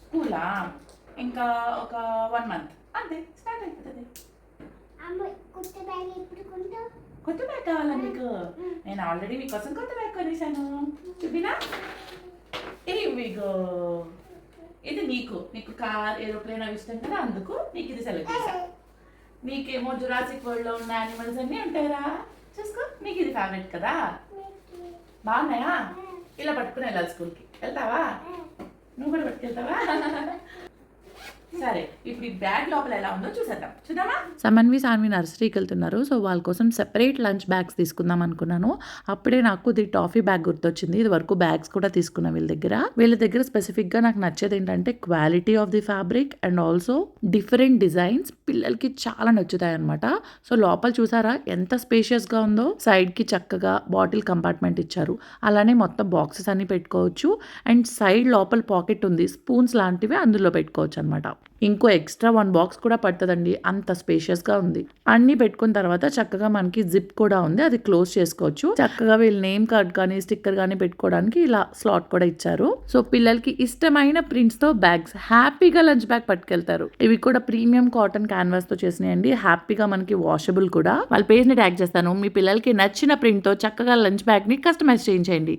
స్కూలా ఇంకా ఒక 1 month అంతే స్టార్ట్ అయిపోతుంది. కొత్త బ్యాగ్ కావాలా మీకు? నేను ఆల్రెడీ మీకోసం కొత్త బ్యాగ్ కొనేసాను. చూపినా? ఇవిగో ఇది నీకు కార్ ఏరోప్లేన్ అవి ఇష్టం కదా, అందుకు నీకు ఇది సెలెక్ట్ చేశా. నీకేమో జురాసిక్ వరల్డ్ లో ఉన్న యానిమల్స్ అన్నీ ఉంటాయరా, చూసుకో. నీకు ఇది ఫేవరెట్ కదా. బాగున్నాయా? ఇలా పట్టుకుని వెళ్ళాలి స్కూల్కి. వెళ్తావా? నువ్వు కూడా పట్టుకెళ్తావా? సరే, ఇప్పుడు ఈ బ్యాగ్ లోపల ఎలా ఉందో చూద్దామా? సమన్వి సాన్వి నర్సరీకి వెళ్తున్నారు. సో వాళ్ళ కోసం సెపరేట్ లంచ్ బ్యాగ్స్ తీసుకుందాం అనుకున్నాను. అప్పుడే నాకు ఇది టాఫీ బ్యాగ్ గుర్తొచ్చింది. ఇది వరకు బ్యాగ్స్ కూడా తీసుకున్నా వీళ్ళ దగ్గర స్పెసిఫిక్ గా నాకు నచ్చేది ఏంటంటే quality of the fabric and also different designs పిల్లలకి చాలా నచ్చుతాయి అనమాట. సో లోపల చూసారా ఎంత స్పేషియస్ గా ఉందో. సైడ్ కి చక్కగా బాటిల్ కంపార్ట్మెంట్ ఇచ్చారు. అలానే మొత్తం బాక్సెస్ అన్ని పెట్టుకోవచ్చు. అండ్ సైడ్ లోపల పాకెట్ ఉంది, స్పూన్స్ లాంటివి అందులో పెట్టుకోవచ్చు అనమాట. ఇంకో ఎక్స్ట్రా 1 బాక్స్ కూడా పడుతుందండి, అంత స్పేషియస్ గా ఉంది. అన్ని పెట్టుకున్న తర్వాత చక్కగా మనకి జిప్ కూడా ఉంది, అది క్లోజ్ చేసుకోవచ్చు. చక్కగా వీళ్ళు నేమ్ కార్డ్ కానీ స్టిక్కర్ కానీ పెట్టుకోవడానికి ఇలా స్లాట్ కూడా ఇచ్చారు. సో పిల్లలకి ఇష్టమైన ప్రింట్స్ తో బ్యాగ్స్ హ్యాపీగా లంచ్ బ్యాగ్ పట్టుకెళ్తారు. ఇవి కూడా ప్రీమియం కాటన్ క్యాన్వాస్ తో చేసినాయండి, హ్యాపీగా మనకి వాషబుల్ కూడా. వాళ్ళ పేజ్ ని ట్యాగ్ చేస్తాను. మీ పిల్లలకి నచ్చిన ప్రింట్ తో చక్కగా లంచ్ బ్యాగ్ ని కస్టమైజ్ చేయించండి.